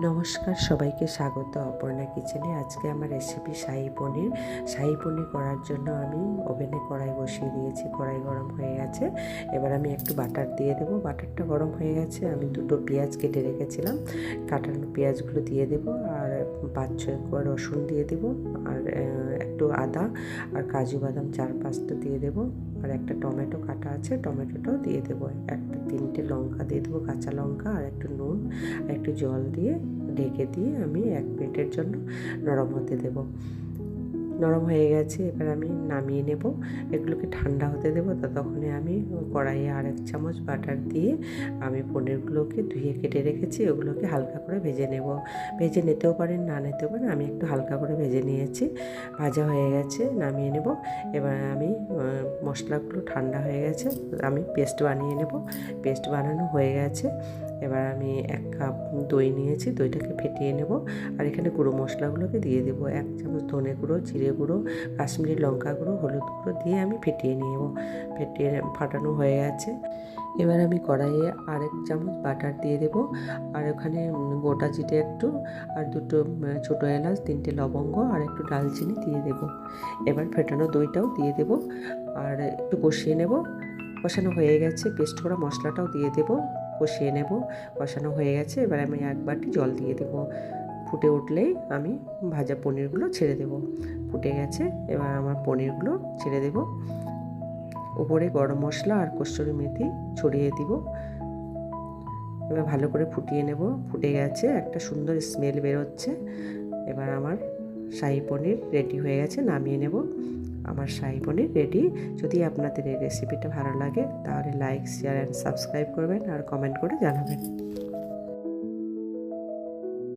নমস্কার, সবাইকে স্বাগত অপর্ণা কিচেনে। আজকে আমার রেসিপি শাহী পনির। শাহী পনির করার জন্য আমি ওভেনে কড়াই বসিয়ে দিয়েছি। কড়াই গরম হয়ে গেছে। এবার আমি একটু বাটার দিয়ে দেবো। বাটারটা গরম হয়ে গেছে। আমি দুটো পেঁয়াজ কেটে রেখেছিলাম, কাটানো পেঁয়াজগুলো দিয়ে দেবো, আর 5-6 কোয়া রসুন দিয়ে দেবো, আর একটু আদা আর কাজু বাদাম 4-5টা দিয়ে দেবো, আর একটা টমেটো কাটা আছে, টমেটোটাও দিয়ে দেবো, একটা 3টে লঙ্কা দিয়ে দেবো, কাঁচা লঙ্কা, আর একটু নুন আর একটু জল দিয়ে ঢেকে দিয়ে আমি 1 মিনিটের জন্য নরম হতে দেবো। নরম হয়ে গেছে, এবার আমি নামিয়ে নেব। এগুলোকে ঠান্ডা হতে দেবো। ততক্ষণে আমি কড়াইয়ে 1 চামচ বাটার দিয়ে আমি পনিরগুলোকে ধুয়ে কেটে রেখেছি, ওগুলোকে হালকা করে ভেজে নেব। ভেজে নিতেও পারেন, না নিতেও পারেন, আমি একটু হালকা করে ভেজে নিয়েছি। ভাজা হয়ে গেছে, নামিয়ে নেব। এবার আমি মশলাগুলো ঠান্ডা হয়ে গেছে, আমি পেস্ট বানিয়ে নেব। পেস্ট বানানো হয়ে গেছে। এবার আমি 1 কাপ দই নিয়েছি, দইটাকে ফেটিয়ে নেব। আর এখানে গুঁড়ো মশলাগুলোকে দিয়ে দেবো। 1 চামচ ধনে গুঁড়ো, জিরে গুঁড়ো, কাশ্মীরি লঙ্কা গুঁড়ো, হলুদ গুঁড়ো দিয়ে আমি ফেটিয়ে নেব। ফাটানো হয়ে গেছে। এবার আমি কড়াইয়ে 1 চামচ বাটার দিয়ে দেবো, আর ওখানে গোটা জিরে একটু, আর 2টো ছোটো এলাচ, 3টে লবঙ্গ, আর একটু ডালচিনি দিয়ে দেবো। এবার ফেটানো দইটাও দিয়ে দেবো, আর একটু কষিয়ে নেব। কষানো হয়ে গেছে, পেস্ট করা মশলাটাও দিয়ে দেবো, কষিয়ে নেব। কষানো হয়ে গেছে, এবার আমি 1 বাটি জল দিয়ে দেবো। ফুটে উঠলেই আমি ভাজা পনিরগুলো ছেড়ে দেব। ফুটে গেছে, এবার আমার পনিরগুলো ছেড়ে দেব। উপরে গরম মশলা আর কসুরি মেথি ছড়িয়ে দিব। এবার ভালো করে ফুটিয়ে নেব। ফুটে গেছে, একটা সুন্দর স্মেল বেরোচ্ছে। এবার আমার শাহী পনির রেডি হয়ে গেছে, নামিয়ে নেব। আমার শাহী পনির রেডি। যদি আপনাদের এই রেসিপিটা ভালো লাগে তাহলে লাইক, শেয়ার অ্যান্ড সাবস্ক্রাইব করবেন, আর কমেন্ট করে জানাবেন।